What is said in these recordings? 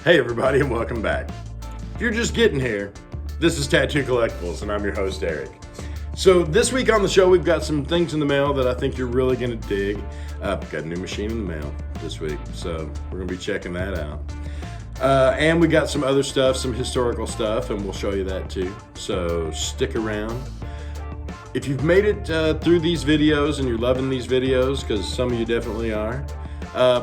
Hey everybody, and welcome back. If you're just getting here, this is Tattoo Collectables, and I'm your host, Eric. So this week on the show, we've got some things in the mail that I think you're really gonna dig. We've got a new machine in the mail this week, so we're gonna be checking that out. And we got some other stuff, some historical stuff, and we'll show you that too. So stick around. If you've made it through these videos and you're loving these videos, because some of you definitely are,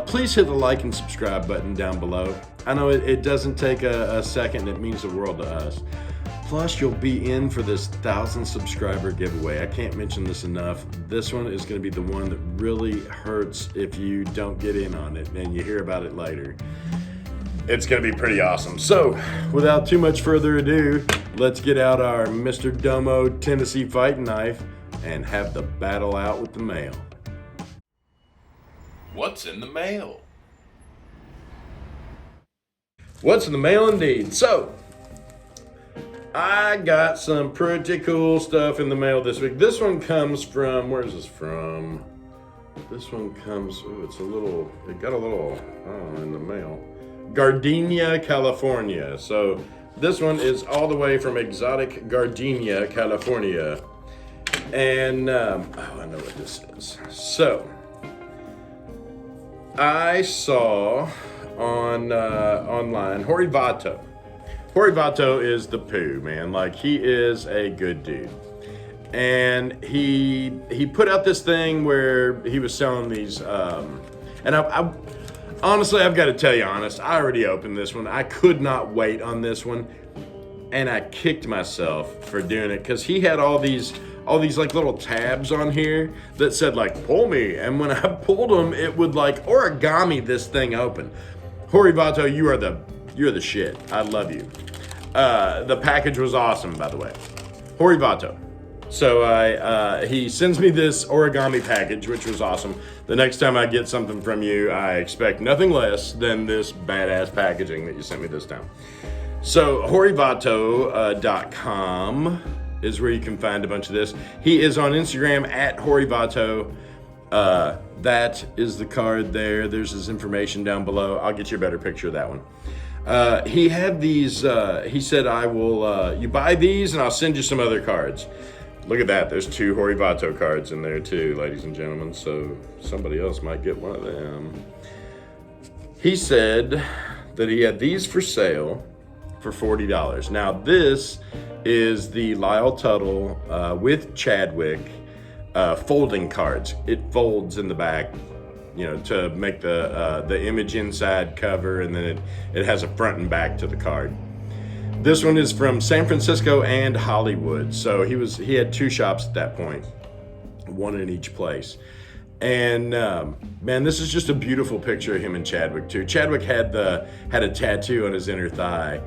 please hit the like and subscribe button down below. I know it doesn't take a second, it means the world to us. Plus, you'll be in for this 1,000 subscriber giveaway. I can't mention this enough. This one is going to be the one that really hurts if you don't get in on it and you hear about it later. It's going to be pretty awesome. So, without too much further ado, let's get out our Mr. Domo Tennessee fighting knife and have the battle out with the mail. What's in the mail? What's in the mail indeed? So, I got some pretty cool stuff in the mail this week. This one comes from, where's this from? This one comes, it got a little, in the mail. Gardenia, California. So, this one is all the way from exotic Gardenia, California. And, I know what this is. So, I saw online Horivato. Horivato is the poo, man. Like, he is a good dude. And he put out this thing where he was selling these, and I honestly, I've got to tell you honest, I already opened this one. I could not wait on this one. And I kicked myself for doing it because he had all these like little tabs on here that said like, pull me. And when I pulled them, it would like origami this thing open. Horivato, you're the shit. I love you. The package was awesome, by the way. Horivato. So he sends me this origami package, which was awesome. The next time I get something from you, I expect nothing less than this badass packaging that you sent me this time. So horivato.com is where you can find a bunch of this. He is on Instagram at Horivato. That is the card there. There's his information down below. I'll get you a better picture of that one. He had these, he said, I will, you buy these and I'll send you some other cards. Look at that. There's 2 Horivato cards in there too, ladies and gentlemen. So somebody else might get one of them. He said that he had these for sale for $40. Now this is the Lyle Tuttle with Chadwick folding cards. It folds in the back, you know, to make the image inside cover, and then it has a front and back to the card. This one is from San Francisco and Hollywood. So he had 2 shops at that point, one in each place. And man, this is just a beautiful picture of him and Chadwick too. Chadwick had a tattoo on his inner thigh,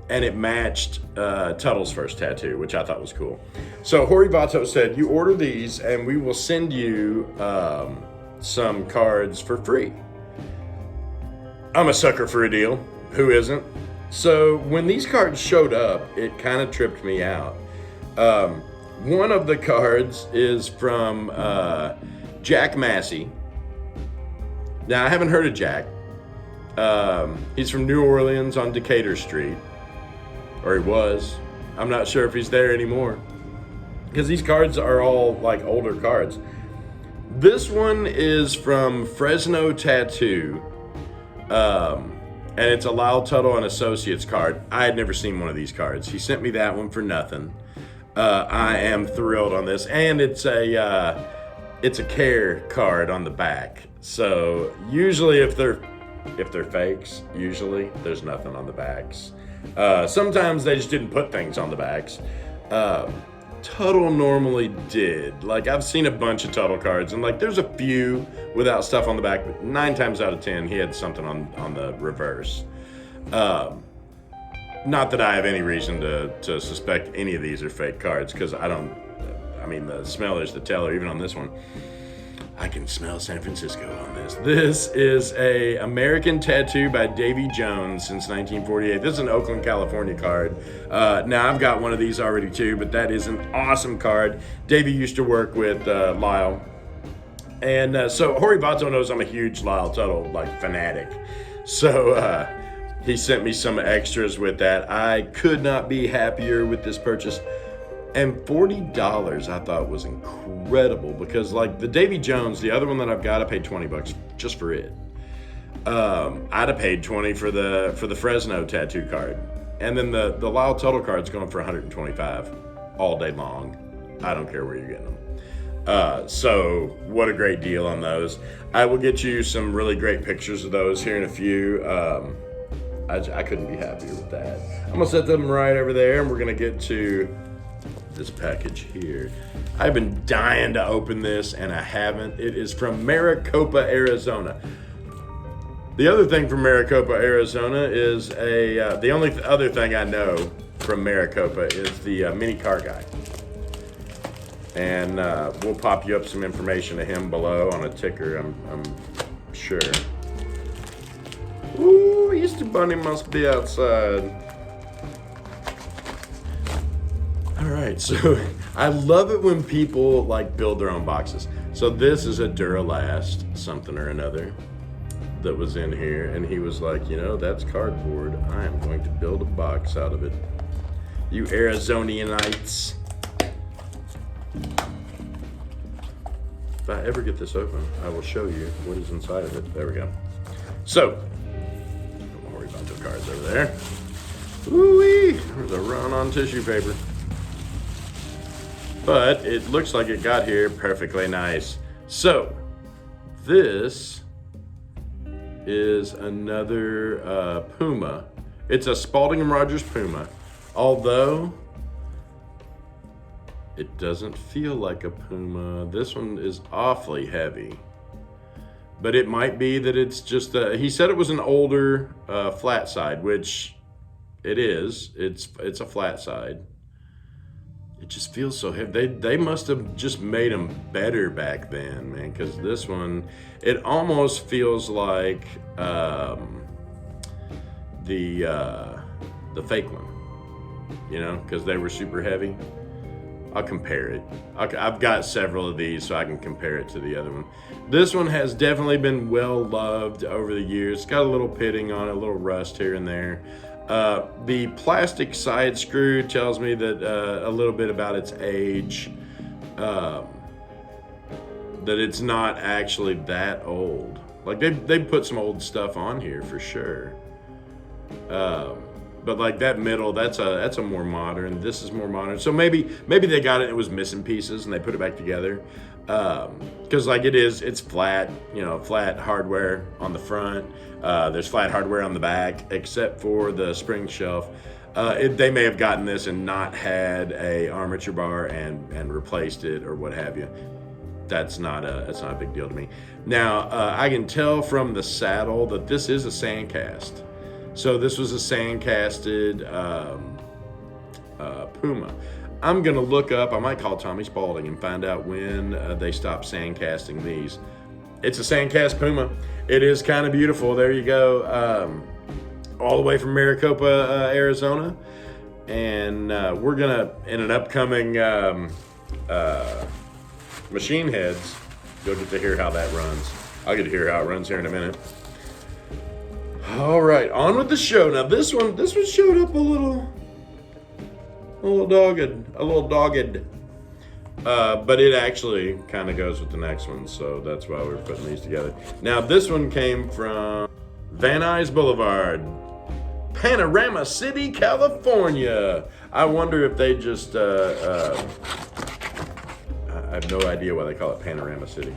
and it matched Tuttle's first tattoo, which I thought was cool. So Horivato said, you order these and we will send you some cards for free. I'm a sucker for a deal. Who isn't? So when these cards showed up, it kind of tripped me out. One of the cards is from Jack Massey. Now, I haven't heard of Jack. He's from New Orleans on Decatur Street. Or he was. I'm not sure if he's there anymore. Because these cards are all like older cards. This one is from Fresno Tattoo. And it's a Lyle Tuttle and Associates card. I had never seen one of these cards. He sent me that one for nothing. I am thrilled on this. And it's a care card on the back. So usually if they're fakes, usually there's nothing on the backs. Sometimes they just didn't put things on the backs. Tuttle normally did. Like, I've seen a bunch of Tuttle cards, and like there's a few without stuff on the back, but 9 times out of 10 he had something on the reverse. Not that I have any reason to suspect any of these are fake cards, because the smell is the teller, even on this one. I can smell San Francisco on this. This is a American Tattoo by Davy Jones since 1948. This is an Oakland, California card. Now, I've got one of these already too, but that is an awesome card. Davy used to work with Lyle. And so Horivato knows I'm a huge Lyle Tuttle fanatic. So he sent me some extras with that. I could not be happier with this purchase. And $40 I thought was incredible, because like the Davy Jones, the other one that I've got, I paid $20 just for it. I'd have paid 20 for the Fresno tattoo card. And then the Lyle Tuttle card's going for 125 all day long. I don't care where you're getting them. So what a great deal on those. I will get you some really great pictures of those here in a few. I couldn't be happier with that. I'm gonna set them right over there, and we're gonna get to this package here. I've been dying to open this and I haven't. It is from Maricopa, Arizona. The other thing from Maricopa, Arizona is the only other thing I know from Maricopa is the mini car guy. And we'll pop you up some information to him below on a ticker, I'm sure. Ooh, Easter Bunny must be outside. All right, so I love it when people like build their own boxes. So this is a Duralast something or another that was in here, and he was like, you know, that's cardboard. I am going to build a box out of it. You Arizonianites. If I ever get this open, I will show you what is inside of it. There we go. So, don't worry about the cards over there. Ooh-wee, there's a run on tissue paper. But it looks like it got here perfectly nice. So, this is another Puma. It's a Spalding & Rogers Puma. Although, it doesn't feel like a Puma. This one is awfully heavy. But it might be that it's just he said it was an older flat side, which it is. It's a flat side. It just feels so heavy. They must have just made them better back then, man, because this one, it almost feels like the fake one, you know, because they were super heavy. I'll compare it. I've got several of these, so I can compare it to the other one. This one has definitely been well loved over the years. It's got a little pitting on it, a little rust here and there. The plastic side screw tells me that a little bit about its age, that it's not actually that old. Like they put some old stuff on here for sure. But like that middle, that's a more modern. This is more modern. So maybe they got it. It was missing pieces and they put it back together. Because like it's flat, you know, flat hardware on the front. There's flat hardware on the back, except for the spring shelf. They may have gotten this and not had a armature bar and replaced it or what have you. That's not a big deal to me. Now I can tell from the saddle that this is a sand cast. So this was a sand casted Puma. I'm gonna look up, I might call Tommy Spalding and find out when they stopped sand casting these. It's a sand cast Puma. It is kind of beautiful. There you go. All the way from Maricopa, Arizona. And we're gonna, in an upcoming Machine Heads, you'll get to hear how that runs. I'll get to hear how it runs here in a minute. All right, on with the show. Now this one showed up a little dogged. But it actually kind of goes with the next one, so that's why we're putting these together. Now this one came from Van Nuys Boulevard, Panorama City, California. I wonder if they just, I have no idea why they call it Panorama City.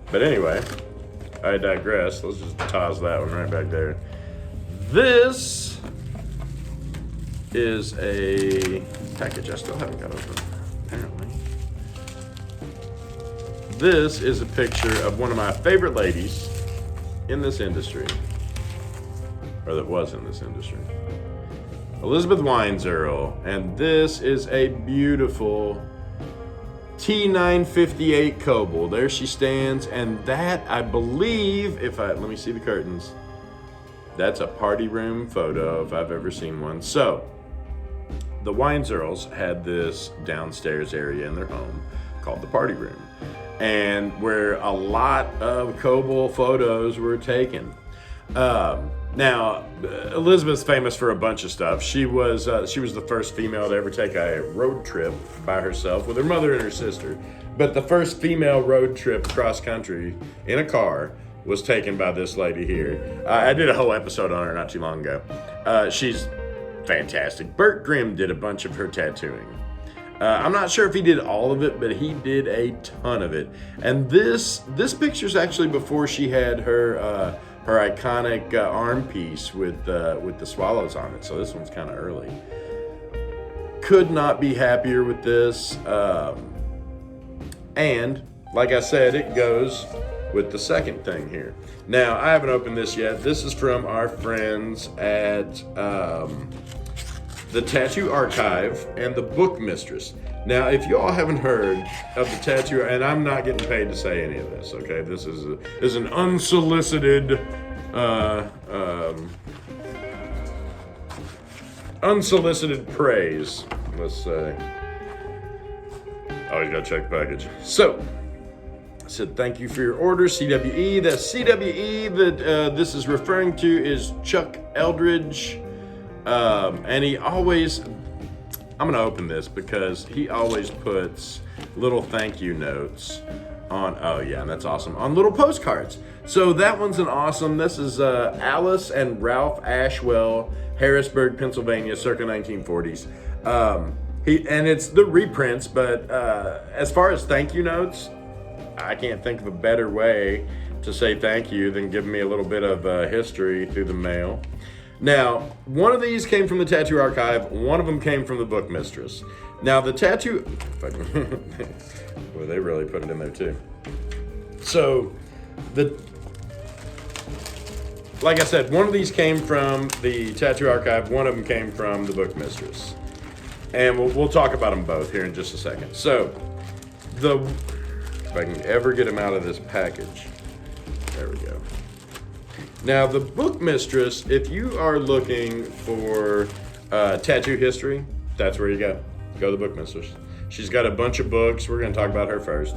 But anyway, I digress. Let's just toss that one right back there. This is a package I still haven't got open, apparently. This is a picture of one of my favorite ladies in this industry, or that was in this industry, Elizabeth Wienzirl, and this is a beautiful T958 Coble. There she stands, and that, I believe, let me see the curtains. That's a party room photo if I've ever seen one. So, the Wienzirls had this downstairs area in their home called the party room, and where a lot of Coble photos were taken. Now, Elizabeth's famous for a bunch of stuff. She was the first female to ever take a road trip by herself with her mother and her sister. But the first female road trip cross country in a car was taken by this lady here. I did a whole episode on her not too long ago. She's fantastic. Bert Grimm did a bunch of her tattooing. I'm not sure if he did all of it, but he did a ton of it. And this picture's actually before she had her iconic arm piece with the swallows on it. So this one's kind of early. Could not be happier with this. And like I said, it goes with the second thing here. Now, I haven't opened this yet. This is from our friends at the Tattoo Archive and the Book Mistress. Now, if you all haven't heard of the tattoo, and I'm not getting paid to say any of this, okay? This is an unsolicited, unsolicited praise, let's say. Always gotta check the package. So, I said thank you for your order, CWE. The CWE that this is referring to is Chuck Eldridge. And he always, I'm gonna open this because he always puts little thank you notes on, oh yeah, that's awesome, on little postcards. So that one's an awesome, this is Alice and Ralph Ashwell, Harrisburg, Pennsylvania, circa 1940s. And it's the reprints, but as far as thank you notes, I can't think of a better way to say thank you than giving me a little bit of history through the mail. Now, one of these came from the Tattoo Archive, one of them came from the Book Mistress. Now, the tattoo, well, they really put it in there too. So, like I said, one of these came from the Tattoo Archive, one of them came from the Book Mistress. And we'll talk about them both here in just a second. So, if I can ever get them out of this package, there we go. Now, the Book Mistress, if you are looking for tattoo history, that's where you go. Go to the Book Mistress. She's got a bunch of books. We're going to talk about her first.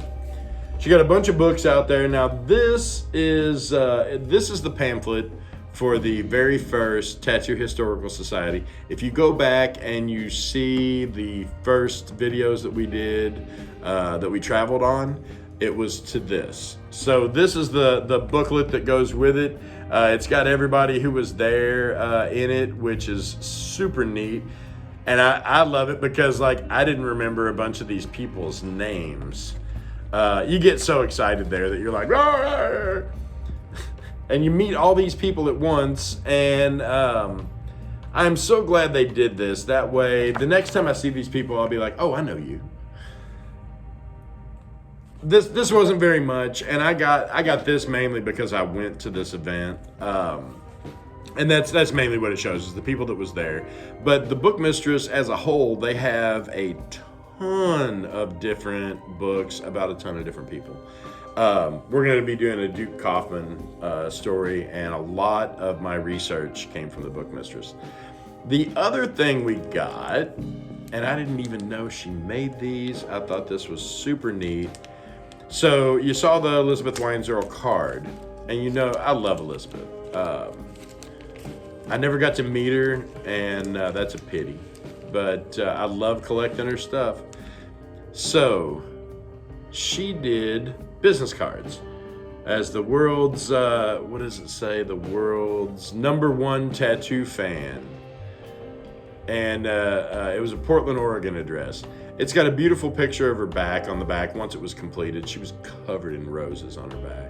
She got a bunch of books out there. Now, this is the pamphlet for the very first Tattoo Historical Society. If you go back and you see the first videos that we did, that we traveled on, it was to this. So this is the booklet that goes with it. It's got everybody who was there in it, which is super neat. And I love it because, like, I didn't remember a bunch of these people's names. You get so excited there that you're like, "Arr!" And you meet all these people at once. And I'm so glad they did this. That way, the next time I see these people, I'll be like, oh, I know you. This wasn't very much, and I got this mainly because I went to this event, and that's mainly what it shows, is the people that was there. But the Book Mistress as a whole, they have a ton of different books about a ton of different people. We're going to be doing a Duke Kaufman story, and a lot of my research came from the Book Mistress. The other thing we got, and I didn't even know she made these, I thought this was super neat. So you saw the Elizabeth Wienzirl card, and you know I love Elizabeth. I never got to meet her, and that's a pity. But I love collecting her stuff. So she did business cards as the world's, what does it say? The world's #1 tattoo fan. And it was a Portland, Oregon address. It's got a beautiful picture of her back on the back. Once it was completed, she was covered in roses on her back.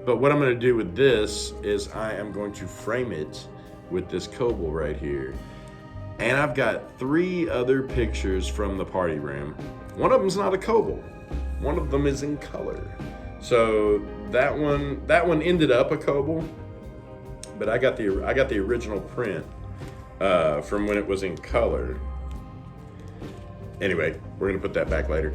But what I'm going to do with this is I am going to frame it with this Kobold right here. And I've got 3 other pictures from the party room. One of them's not a Kobold. One of them is in color. So that one ended up a Kobold, but I got the original print from when it was in color. Anyway, we're gonna put that back later.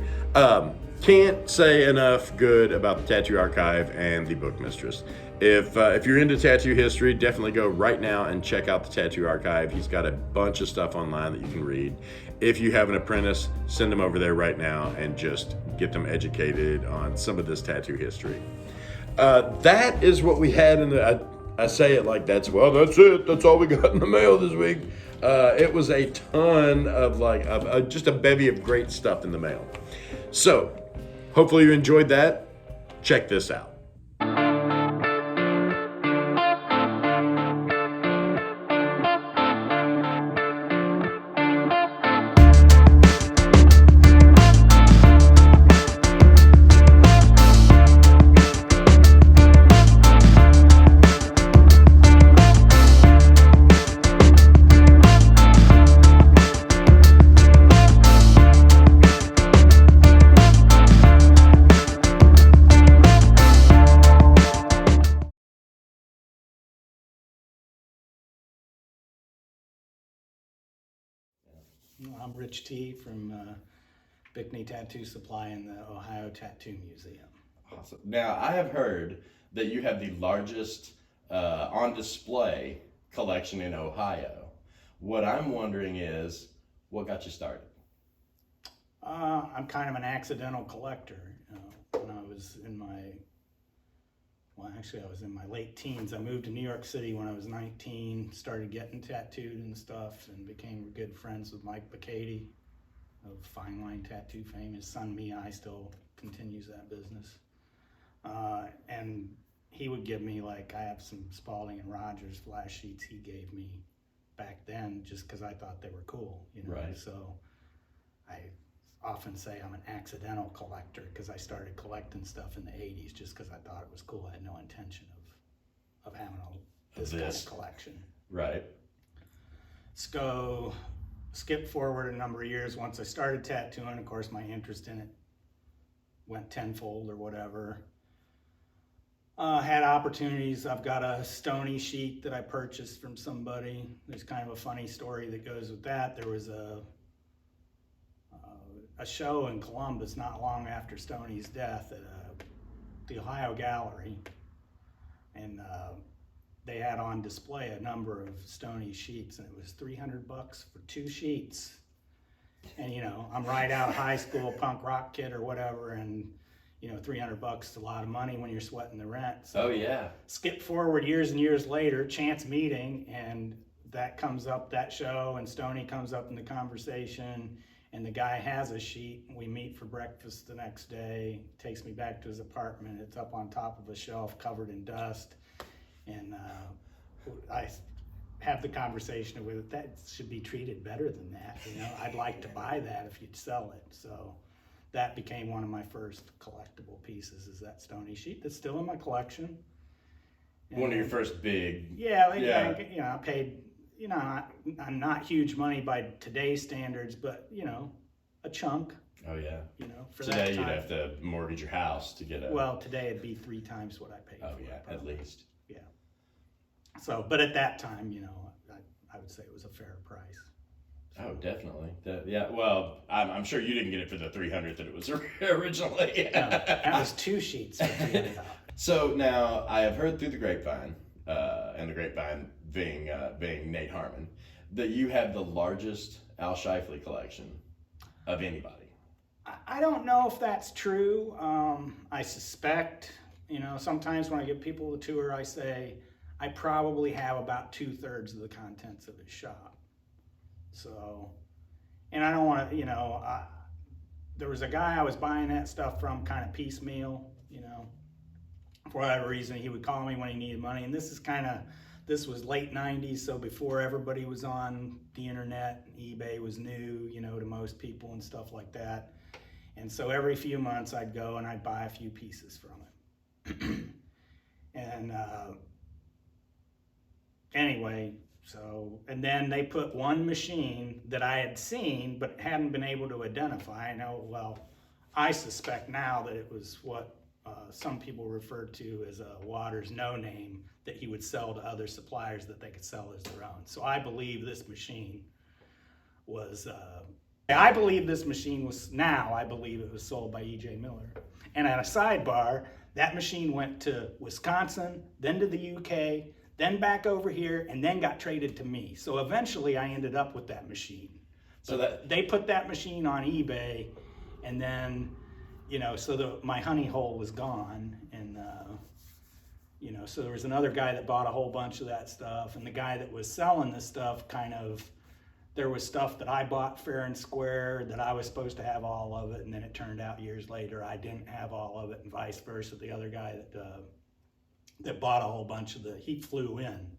Can't say enough good about the Tattoo Archive and the Book Mistress. If you're into tattoo history, definitely go right now and check out the Tattoo Archive. He's got a bunch of stuff online that you can read. If you have an apprentice, send them over there right now and just get them educated on some of this tattoo history. That is what we had in the, I say it like that's it. That's all we got in the mail this week. It was a ton of just a bevy of great stuff in the mail. So, hopefully you enjoyed that. Check this out. I'm Rich T. from Bickney Tattoo Supply in the Ohio Tattoo Museum. Awesome. Now, I have heard that you have the largest on display collection in Ohio. What I'm wondering is, what got you started? I'm kind of an accidental collector. When I was in my, I was in my late teens. I moved to New York City when I was 19, started getting tattooed and stuff, and became good friends with Mike Bacady of Fine Line Tattoo fame. His son Mi still continues that business. And he would give me, I have some Spalding and Rogers flash sheets he gave me back then just because I thought they were cool, Right. So I often say I'm an accidental collector because I started collecting stuff in the 80s just because I thought it was cool. I had no intention of having this kind of collection. Right. Let's go skip forward a number of years. Once I started tattooing, of course, my interest in it went tenfold or whatever. Had opportunities. I've got a stony sheet that I purchased from somebody. There's kind of a funny story that goes with that. There was a show in Columbus not long after Stoney's death at the Ohio Gallery, and they had on display a number of Stoney sheets, and it was $300 for 2 sheets. And I'm right out of high school, punk rock kid or whatever, and $300 is a lot of money when you're sweating the rent. So Oh yeah. skip forward years and years later, chance meeting, and that comes up, that show, and Stoney comes up in the conversation. And the guy has a sheet. We meet for breakfast the next day. Takes me back to his apartment. It's up on top of a shelf covered in dust. And I have the conversation with it. That should be treated better than that. I'd like to buy that if you'd sell it. So that became one of my first collectible pieces, is that Stoney sheet that's still in my collection. And one of your first big. Yeah. I paid, not huge money by today's standards, but a chunk. Oh yeah. For today that time. you'd have to mortgage your house to get a. Well, today it'd be 3 times what I paid. Oh for yeah, it, probably. at least. Yeah. So, but at that time, I would say it was a fair price. So. Oh, definitely. Yeah. Well, I'm sure you didn't get it for the 300 that it was originally. No, that was 2 sheets for $300. So now I have heard through the grapevine, and the grapevine being Nate Harmon, that you have the largest Al Shifley collection of anybody. I don't know if that's true. I suspect, sometimes when I give people the tour, I say I probably have about 2/3 of the contents of his shop. So, and I don't want to, there was a guy I was buying that stuff from kind of piecemeal, for whatever reason. He would call me when he needed money, and this was late 90s, so before everybody was on the internet, eBay was new, to most people and stuff like that. And so every few months I'd go and I'd buy a few pieces from him. And anyway, and then they put one machine that I had seen but hadn't been able to identify. I suspect now that it was what some people referred to as a Waters no name that he would sell to other suppliers that they could sell as their own. So I believe this machine was, I believe it was sold by E.J. Miller. And at a sidebar, that machine went to Wisconsin, then to the UK, then back over here, and then got traded to me. So eventually I ended up with that machine. So they put that machine on eBay, and then, so my honey hole was gone, and You know, so there was another guy that bought a whole bunch of that stuff, and the guy that was selling the stuff there was stuff that I bought fair and square that I was supposed to have all of it, and then it turned out years later I didn't have all of it, and vice versa. The other guy that bought a whole bunch of he flew in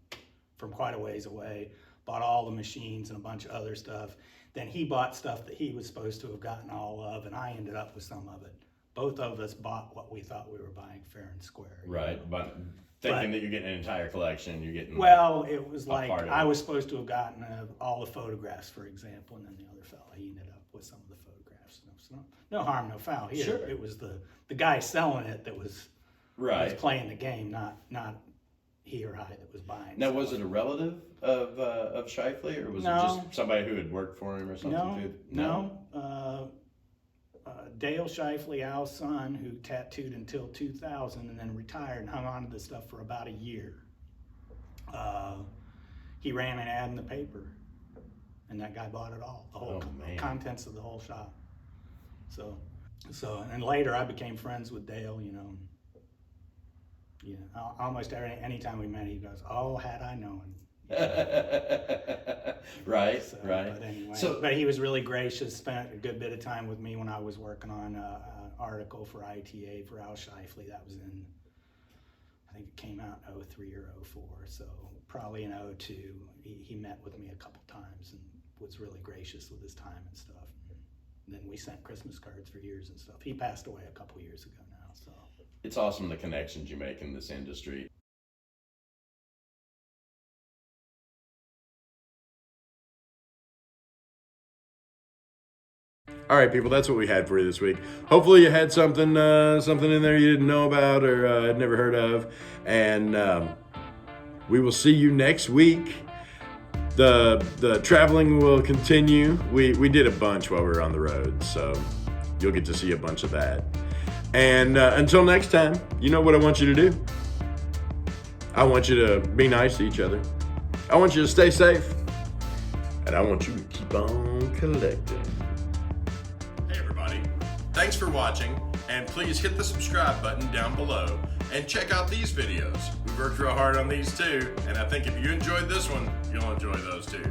from quite a ways away, bought all the machines and a bunch of other stuff. Then he bought stuff that he was supposed to have gotten all of, and I ended up with some of it. Both of us bought what we thought we were buying fair and square. Right, but thinking that you're getting an entire collection, you're getting... Well, it was like, I was supposed to have gotten all the photographs, for example, and then the other fella, he ended up with some of the photographs. So no harm, no foul here. Sure. It was the guy selling it that was playing the game, not he or I that was buying. Now, was it a relative of Shifley, or was it just somebody who had worked for him or something? No. Dale Shifley, Al's son, who tattooed until 2000 and then retired and hung on to this stuff for about a year. He ran an ad in the paper, and that guy bought it all, the whole contents of the whole shop. So, and later I became friends with Dale, you know. Yeah, almost anytime we met, he goes, "Oh, had I known." Right. But anyway, but he was really gracious, spent a good bit of time with me when I was working on an article for ITA for Al Shifley. That was I think it came out in 03 or 04, so probably in 02. He met with me a couple times and was really gracious with his time and stuff. And then we sent Christmas cards for years and stuff. He passed away a couple years ago now, so. It's awesome the connections you make in this industry. All right, people, that's what we had for you this week. Hopefully you had something in there you didn't know about or had never heard of. And we will see you next week. The traveling will continue. We did a bunch while we were on the road, so you'll get to see a bunch of that. And until next time, you know what I want you to do? I want you to be nice to each other. I want you to stay safe. And I want you to keep on collecting. Thanks for watching, and please hit the subscribe button down below and check out these videos. We worked real hard on these too, and I think if you enjoyed this one, you'll enjoy those too.